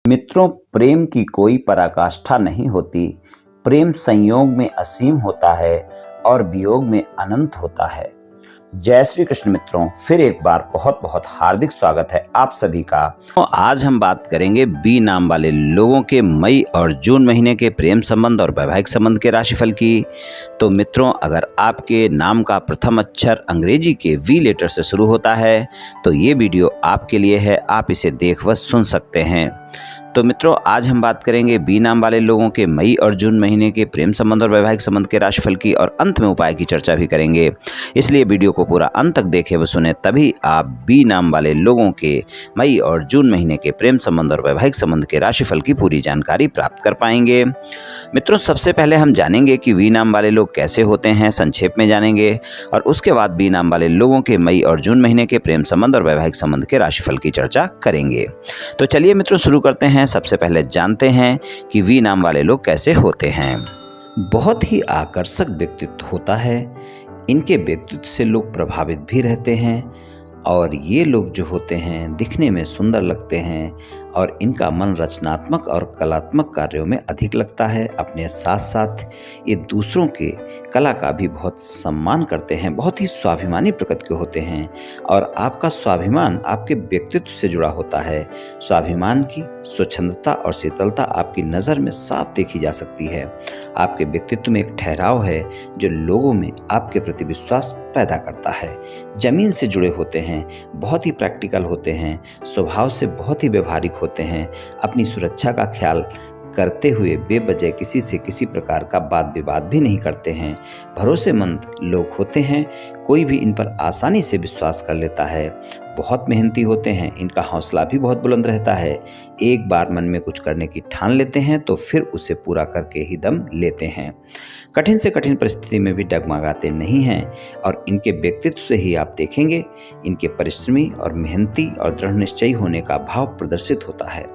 मित्रों, प्रेम की कोई पराकाष्ठा नहीं होती। प्रेम संयोग में असीम होता है और वियोग में अनंत होता है। जय श्री कृष्ण मित्रों, फिर एक बार बहुत बहुत हार्दिक स्वागत है आप सभी का। तो आज हम बात करेंगे बी नाम वाले लोगों के मई और जून महीने के प्रेम संबंध और वैवाहिक संबंध के राशिफल की। तो मित्रों, अगर आपके नाम का प्रथम अक्षर अंग्रेजी के वी लेटर से शुरू होता है तो ये वीडियो आपके लिए है, आप इसे देख व सुन सकते हैं। तो मित्रों, आज हम बात करेंगे बी नाम वाले लोगों के मई और जून महीने के प्रेम संबंध और वैवाहिक संबंध के राशिफल की, और अंत में उपाय की चर्चा भी करेंगे। इसलिए वीडियो को पूरा अंत तक देखें व सुने, तभी आप बी नाम वाले लोगों के मई और जून महीने के प्रेम संबंध और वैवाहिक संबंध के राशिफल की पूरी जानकारी प्राप्त कर पाएंगे। मित्रों, सबसे पहले हम जानेंगे कि वी नाम वाले लोग कैसे होते हैं, संक्षेप में जानेंगे, और उसके बाद बी नाम वाले लोगों के मई और जून महीने के प्रेम संबंध और वैवाहिक संबंध के राशिफल की चर्चा करेंगे। तो चलिए मित्रों, शुरू करते हैं। सबसे पहले जानते हैं कि वी नाम वाले लोग कैसे होते हैं। बहुत ही आकर्षक व्यक्तित्व होता है। इनके व्यक्तित्व से लोग प्रभावित भी रहते हैं, और ये लोग जो होते हैं दिखने में सुंदर लगते हैं, और इनका मन रचनात्मक और कलात्मक कार्यों में अधिक लगता है। अपने साथ साथ ये दूसरों के कला का भी बहुत सम्मान करते हैं, बहुत ही स्वाभिमानी प्रकृति के होते हैं, और आपका स्वाभिमान आपके व्यक्तित्व से जुड़ा होता है। स्वाभिमान की स्वच्छंदता और शीतलता आपकी नज़र में साफ देखी जा सकती है। आपके व्यक्तित्व में एक ठहराव है जो लोगों में आपके प्रति विश्वास पैदा करता है। जमीन से जुड़े होते हैं, बहुत ही प्रैक्टिकल होते हैं, स्वभाव से बहुत ही व्यवहारिक होते हैं। अपनी सुरक्षा का ख्याल करते हुए बेवजह किसी से किसी प्रकार का वाद विवाद भी नहीं करते हैं। भरोसेमंद लोग होते हैं, कोई भी इन पर आसानी से विश्वास कर लेता है। बहुत मेहनती होते हैं, इनका हौसला भी बहुत बुलंद रहता है। एक बार मन में कुछ करने की ठान लेते हैं तो फिर उसे पूरा करके ही दम लेते हैं। कठिन से कठिन परिस्थिति में भी डगमगाते नहीं हैं, और इनके व्यक्तित्व से ही आप देखेंगे इनके परिश्रमी और मेहनती और दृढ़ निश्चयी होने का भाव प्रदर्शित होता है।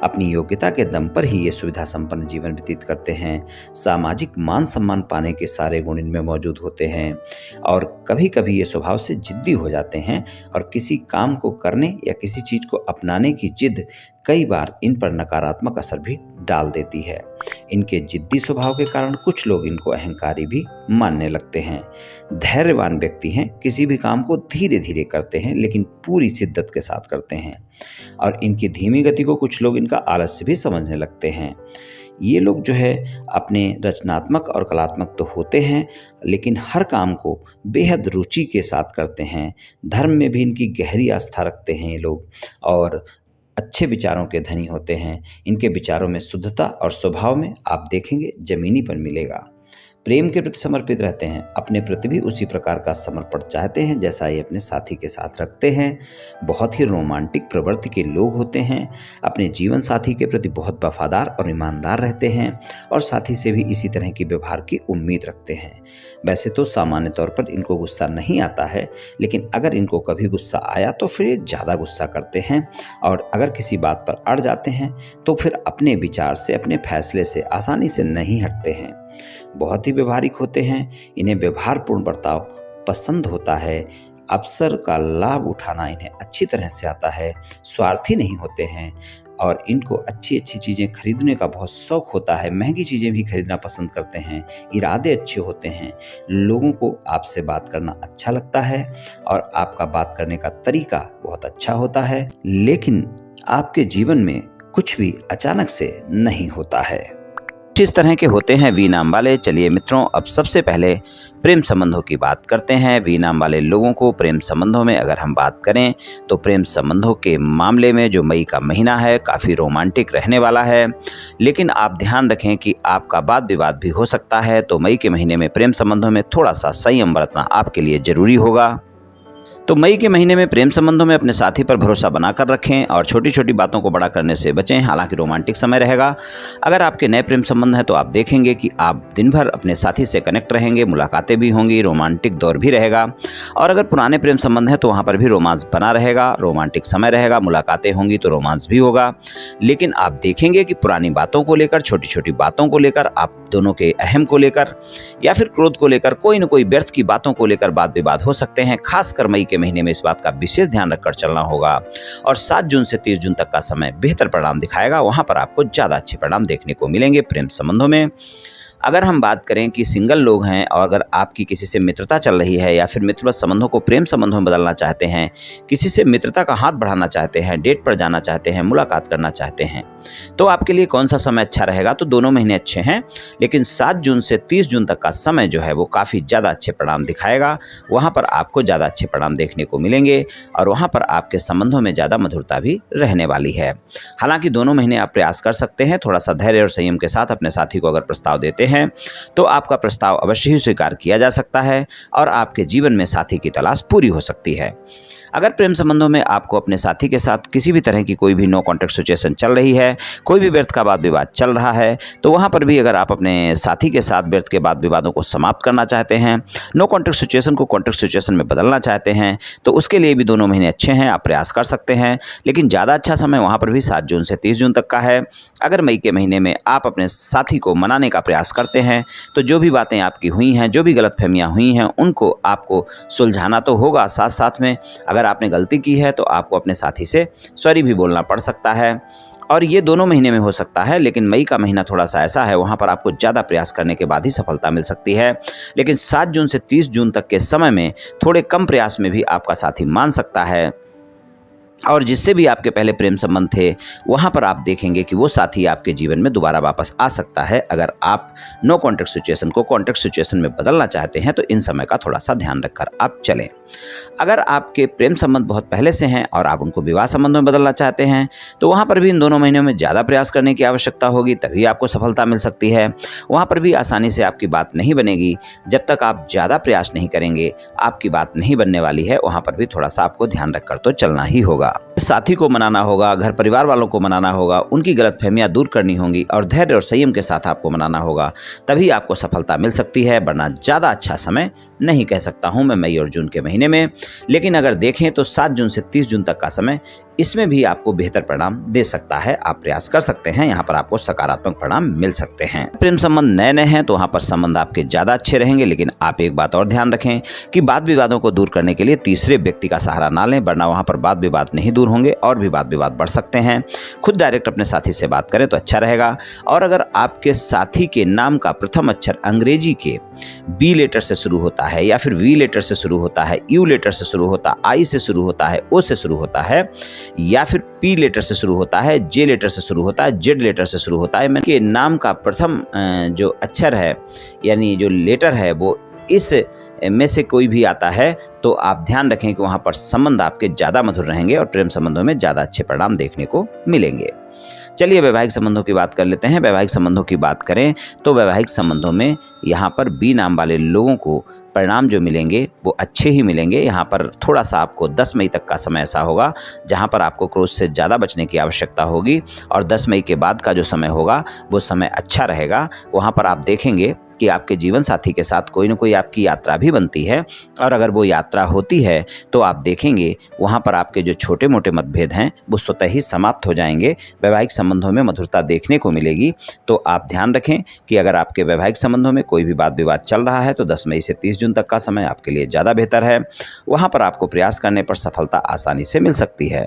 अपनी योग्यता के दम पर ही ये सुविधा संपन्न जीवन व्यतीत करते हैं। सामाजिक मान सम्मान पाने के सारे गुण इनमें मौजूद होते हैं, और कभी कभी ये स्वभाव से जिद्दी हो जाते हैं, और किसी काम को करने या किसी चीज को अपनाने की जिद कई बार इन पर नकारात्मक असर भी डाल देती है। इनके जिद्दी स्वभाव के कारण कुछ लोग इनको अहंकारी भी मानने लगते हैं। धैर्यवान व्यक्ति हैं, किसी भी काम को धीरे धीरे करते हैं लेकिन पूरी शिद्दत के साथ करते हैं, और इनकी धीमी गति को कुछ लोग इनका आलस्य भी समझने लगते हैं। ये लोग जो है अपने रचनात्मक और कलात्मक तो होते हैं, लेकिन हर काम को बेहद रुचि के साथ करते हैं। धर्म में भी इनकी गहरी आस्था रखते हैं ये लोग, और अच्छे विचारों के धनी होते हैं। इनके विचारों में शुद्धता और स्वभाव में आप देखेंगे जमीनीपन मिलेगा। प्रेम के प्रति समर्पित रहते हैं, अपने प्रति भी उसी प्रकार का समर्पण चाहते हैं जैसा ये अपने साथी के साथ रखते हैं। बहुत ही रोमांटिक प्रवृत्ति के लोग होते हैं। अपने जीवन साथी के प्रति बहुत वफादार और ईमानदार रहते हैं, और साथी से भी इसी तरह की व्यवहार की उम्मीद रखते हैं। वैसे तो सामान्य तौर पर इनको गुस्सा नहीं आता है, लेकिन अगर इनको कभी गुस्सा आया तो फिर ज़्यादा गुस्सा करते हैं, और अगर किसी बात पर अड़ जाते हैं तो फिर अपने विचार से, अपने फैसले से आसानी से नहीं हटते हैं। बहुत ही व्यवहारिक होते हैं। इन्हें व्यवहारपूर्ण बर्ताव पसंद होता है। अवसर का लाभ उठाना इन्हें अच्छी तरह से आता है। स्वार्थी नहीं होते हैं, और इनको अच्छी अच्छी चीज़ें खरीदने का बहुत शौक होता है। महंगी चीज़ें भी खरीदना पसंद करते हैं। इरादे अच्छे होते हैं। लोगों को आपसे बात करना अच्छा लगता है, और आपका बात करने का तरीका बहुत अच्छा होता है, लेकिन आपके जीवन में कुछ भी अचानक से नहीं होता है। इस तरह के होते हैं वी नाम वाले। चलिए मित्रों, अब सबसे पहले प्रेम संबंधों की बात करते हैं। वी नाम वाले लोगों को प्रेम संबंधों में अगर हम बात करें तो प्रेम संबंधों के मामले में जो मई का महीना है काफ़ी रोमांटिक रहने वाला है, लेकिन आप ध्यान रखें कि आपका वाद विवाद भी हो सकता है। तो मई के महीने में प्रेम संबंधों में थोड़ा सा संयम बरतना आपके लिए जरूरी होगा। तो मई के महीने में प्रेम संबंधों में अपने साथी पर भरोसा बनाकर रखें, और छोटी छोटी बातों को बड़ा करने से बचें। हालांकि रोमांटिक समय रहेगा। अगर आपके नए प्रेम संबंध हैं तो आप देखेंगे कि आप दिन भर अपने साथी से कनेक्ट रहेंगे, मुलाकातें भी होंगी, रोमांटिक दौर भी रहेगा। और अगर पुराने प्रेम संबंध हैं तो वहाँ पर भी रोमांस बना रहेगा, रोमांटिक समय रहेगा, मुलाकातें होंगी तो रोमांस भी होगा। लेकिन आप देखेंगे कि पुरानी बातों को लेकर, छोटी छोटी बातों को लेकर, आप दोनों के अहम को लेकर या फिर क्रोध को लेकर, कोई न कोई व्यर्थ की बातों को लेकर वाद विवाद हो सकते हैं। खासकर मई के के महीने में इस बात का विशेष ध्यान रखकर चलना होगा। और 7 जून से 30 जून तक का समय बेहतर परिणाम दिखाएगा, वहाँ पर आपको ज़्यादा अच्छे परिणाम देखने को मिलेंगे प्रेम संबंधों में। अगर हम बात करें कि सिंगल लोग हैं और अगर आपकी किसी से मित्रता चल रही है या फिर मित्रवत संबंधों को प्रेम संबंधों में बदलना चाहते हैं, किसी से मित्रता का हाथ बढ़ाना चाहते हैं, डेट पर जाना चाहते हैं, मुलाकात करना चाहते हैं, तो आपके लिए कौन सा समय अच्छा रहेगा? तो दोनों महीने अच्छे हैं, लेकिन 7 जून से 30 जून तक का समय जो है वो काफ़ी ज़्यादा अच्छे परिणाम दिखाएगा। वहाँ पर आपको ज़्यादा अच्छे परिणाम देखने को मिलेंगे और वहाँ पर आपके संबंधों में ज़्यादा मधुरता भी रहने वाली है। हालांकि दोनों महीने आप प्रयास कर सकते हैं, थोड़ा सा धैर्य और संयम के साथ अपने साथी को अगर प्रस्ताव देते हैं तो आपका प्रस्ताव अवश्य ही स्वीकार किया जा सकता है और आपके जीवन में साथी की तलाश पूरी हो सकती है। अगर प्रेम संबंधों में आपको अपने साथी के साथ किसी भी तरह की कोई भी नो कॉन्टैक्ट सिचुएशन चल रही है, कोई भी व्यर्थ का वाद विवाद चल रहा है, तो वहाँ पर भी अगर आप अपने साथी के साथ व्यर्थ के वाद विवादों को समाप्त करना चाहते हैं, नो कॉन्टैक्ट सिचुएशन को कॉन्टैक्ट सिचुएशन में बदलना चाहते हैं, तो उसके लिए भी दोनों महीने अच्छे हैं, आप प्रयास कर सकते हैं। लेकिन ज़्यादा अच्छा समय वहाँ पर भी 7 जून से 30 जून तक का है। अगर मई के महीने में आप अपने साथी को मनाने का प्रयास करते हैं तो जो भी बातें आपकी हुई हैं, जो भी गलतफहमियां हुई हैं, उनको आपको सुलझाना तो होगा। साथ साथ में अगर आपने गलती की है तो आपको अपने साथी से सॉरी भी बोलना पड़ सकता है और ये दोनों महीने में हो सकता है। लेकिन मई का महीना थोड़ा सा ऐसा है, वहाँ पर आपको ज़्यादा प्रयास करने के बाद ही सफलता मिल सकती है। लेकिन 7 जून से 30 जून तक के समय में थोड़े कम प्रयास में भी आपका साथी मान सकता है और जिससे भी आपके पहले प्रेम संबंध थे वहाँ पर आप देखेंगे कि वो साथी आपके जीवन में दोबारा वापस आ सकता है। अगर आप नो कॉन्टैक्ट सिचुएशन को कॉन्टैक्ट सिचुएशन में बदलना चाहते हैं तो इन समय का थोड़ा सा ध्यान रखकर आप चलें। अगर आपके प्रेम संबंध बहुत पहले से हैं और आप उनको विवाह संबंधों में बदलना चाहते हैं तो वहाँ पर भी इन दोनों महीनों में ज़्यादा प्रयास करने की आवश्यकता होगी, तभी आपको सफलता मिल सकती है। वहाँ पर भी आसानी से आपकी बात नहीं बनेगी, जब तक आप ज़्यादा प्रयास नहीं करेंगे आपकी बात नहीं बनने वाली है। वहाँ पर भी थोड़ा सा आपको ध्यान रखकर तो चलना ही होगा। साथी को मनाना होगा, घर परिवार वालों को मनाना होगा, उनकी गलतफहमियां दूर करनी होंगी और धैर्य और संयम के साथ आपको मनाना होगा, तभी आपको सफलता मिल सकती है। वरना ज़्यादा अच्छा समय नहीं कह सकता हूं मैं मई और जून के महीने में। लेकिन अगर देखें तो 7 जून से 30 जून तक का समय, इसमें भी आपको बेहतर परिणाम दे सकता है। आप प्रयास कर सकते हैं, यहाँ पर आपको सकारात्मक परिणाम मिल सकते हैं। प्रेम संबंध नए नए हैं तो वहाँ पर संबंध आपके ज़्यादा अच्छे रहेंगे। लेकिन आप एक बात और ध्यान रखें कि वाद विवादों को दूर करने के लिए तीसरे व्यक्ति का सहारा ना लें, वरना वहाँ पर वाद विवाद नहीं दूर होंगे और भी वाद विवाद बढ़ सकते हैं। खुद डायरेक्ट अपने साथी से बात करें तो अच्छा रहेगा। और अगर आपके साथी के नाम का प्रथम अक्षर अंग्रेजी के बी लेटर से शुरू होता है या फिर वी लेटर से शुरू होता है, यू लेटर से शुरू होता है, आई से शुरू होता है, ओ से शुरू होता है या फिर पी लेटर से शुरू होता है, जे लेटर से शुरू होता है, जेड लेटर से शुरू होता है, मैं के नाम का प्रथम जो अक्षर है यानी जो लेटर है वो इस में से कोई भी आता है तो आप ध्यान रखें कि वहाँ पर संबंध आपके ज़्यादा मधुर रहेंगे और प्रेम संबंधों में ज़्यादा अच्छे परिणाम देखने को मिलेंगे। चलिए वैवाहिक संबंधों की बात कर लेते हैं। वैवाहिक संबंधों की बात करें तो वैवाहिक संबंधों में यहाँ पर बी नाम वाले लोगों को परिणाम जो मिलेंगे वो अच्छे ही मिलेंगे। यहाँ पर थोड़ा सा आपको 10 मई तक का समय ऐसा होगा जहाँ पर आपको क्रोध से ज़्यादा बचने की आवश्यकता होगी और 10 मई के बाद का जो समय होगा वो समय अच्छा रहेगा। वहाँ पर आप देखेंगे कि आपके जीवन साथी के साथ कोई न कोई आपकी यात्रा भी बनती है और अगर वो यात्रा होती है तो आप देखेंगे वहाँ पर आपके जो छोटे मोटे मतभेद हैं वो स्वतः ही समाप्त हो जाएंगे। वैवाहिक संबंधों में मधुरता देखने को मिलेगी। तो आप ध्यान रखें कि अगर आपके वैवाहिक संबंधों में कोई भी वाद विवाद चल रहा है तो 10 मई से 30 जून तक का समय आपके लिए ज़्यादा बेहतर है। वहाँ पर आपको प्रयास करने पर सफलता आसानी से मिल सकती है।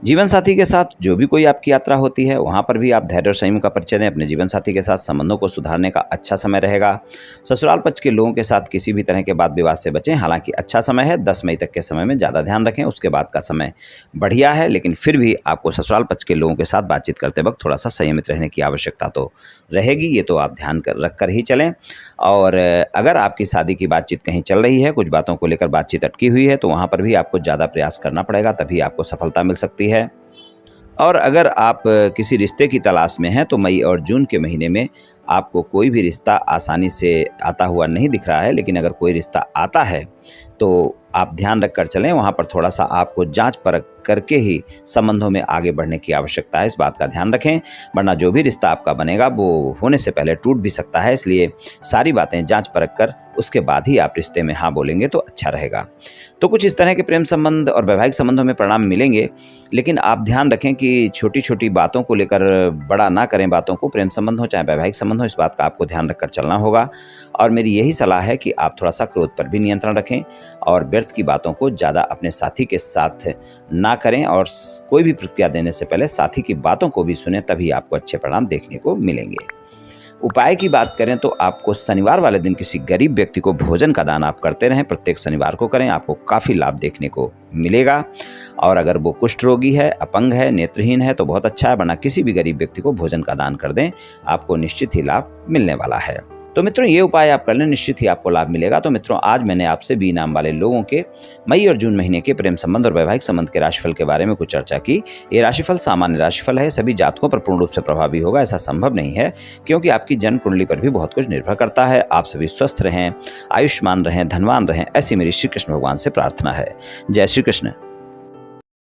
जीवन साथी के साथ जो भी कोई आपकी यात्रा होती है वहाँ पर भी आप धैर्य और संयम का परिचय दें। अपने जीवन साथी के साथ संबंधों को सुधारने का अच्छा समय रहेगा। ससुराल पक्ष के लोगों के साथ किसी भी तरह के वाद विवाद से बचें। हालांकि अच्छा समय है, 10 मई तक के समय में ज़्यादा ध्यान रखें। उसके बाद का समय बढ़िया है, लेकिन फिर भी आपको ससुराल पक्ष के लोगों के साथ बातचीत करते वक्त थोड़ा सा संयमित रहने की आवश्यकता तो रहेगी। ये तो आप ध्यान रख कर ही चलें। और अगर आपकी शादी की बातचीत कहीं चल रही है, कुछ बातों को लेकर बातचीत अटकी हुई है, तो वहाँ पर भी आपको ज़्यादा प्रयास करना पड़ेगा, तभी आपको सफलता मिल सकती है। और अगर आप किसी रिश्ते की तलाश में हैं तो मई और जून के महीने में आपको कोई भी रिश्ता आसानी से आता हुआ नहीं दिख रहा है। लेकिन अगर कोई रिश्ता आता है तो आप ध्यान रख कर चलें। वहाँ पर थोड़ा सा आपको जांच परख करके ही संबंधों में आगे बढ़ने की आवश्यकता है। इस बात का ध्यान रखें, वरना जो भी रिश्ता आपका बनेगा वो होने से पहले टूट भी सकता है। इसलिए सारी बातें जांच परख कर उसके बाद ही आप रिश्ते में हाँ बोलेंगे तो अच्छा रहेगा। तो कुछ इस तरह के प्रेम संबंध और वैवाहिक संबंधों में परिणाम मिलेंगे। लेकिन आप ध्यान रखें कि छोटी छोटी बातों को लेकर बड़ा ना करें बातों को। प्रेम संबंध हो चाहे वैवाहिक संबंध हो, इस बात का आपको ध्यान रखकर चलना होगा। और मेरी यही सलाह है कि आप थोड़ा सा क्रोध पर भी नियंत्रण रखें और व्यर्थ की बातों को ज़्यादा अपने साथी के साथ ना करें और कोई भी प्रतिक्रिया देने से पहले साथी की बातों को भी सुनें, तभी आपको अच्छे परिणाम देखने को मिलेंगे। उपाय की बात करें तो आपको शनिवार वाले दिन किसी गरीब व्यक्ति को भोजन का दान आप करते रहें, प्रत्येक शनिवार को करें, आपको काफ़ी लाभ देखने को मिलेगा। और अगर वो कुष्ठ रोगी है, अपंग है, नेत्रहीन है तो बहुत अच्छा है, वरना किसी भी गरीब व्यक्ति को भोजन का दान कर दें, आपको निश्चित ही लाभ मिलने वाला है। तो मित्रों ये उपाय आप कर लें, निश्चित ही आपको लाभ मिलेगा। तो मित्रों आज मैंने आपसे बी नाम वाले लोगों के मई और जून महीने के प्रेम संबंध और वैवाहिक संबंध के राशिफल के बारे में कुछ चर्चा की। ये राशिफल सामान्य राशिफल है, सभी जातकों पर पूर्ण रूप से प्रभावी होगा ऐसा संभव नहीं है, क्योंकि आपकी जन्म कुंडली पर भी बहुत कुछ निर्भर करता है। आप सभी स्वस्थ रहें, आयुष्मान रहें, धनवान रहें, ऐसी मेरी श्री कृष्ण भगवान से प्रार्थना है। जय श्री कृष्ण।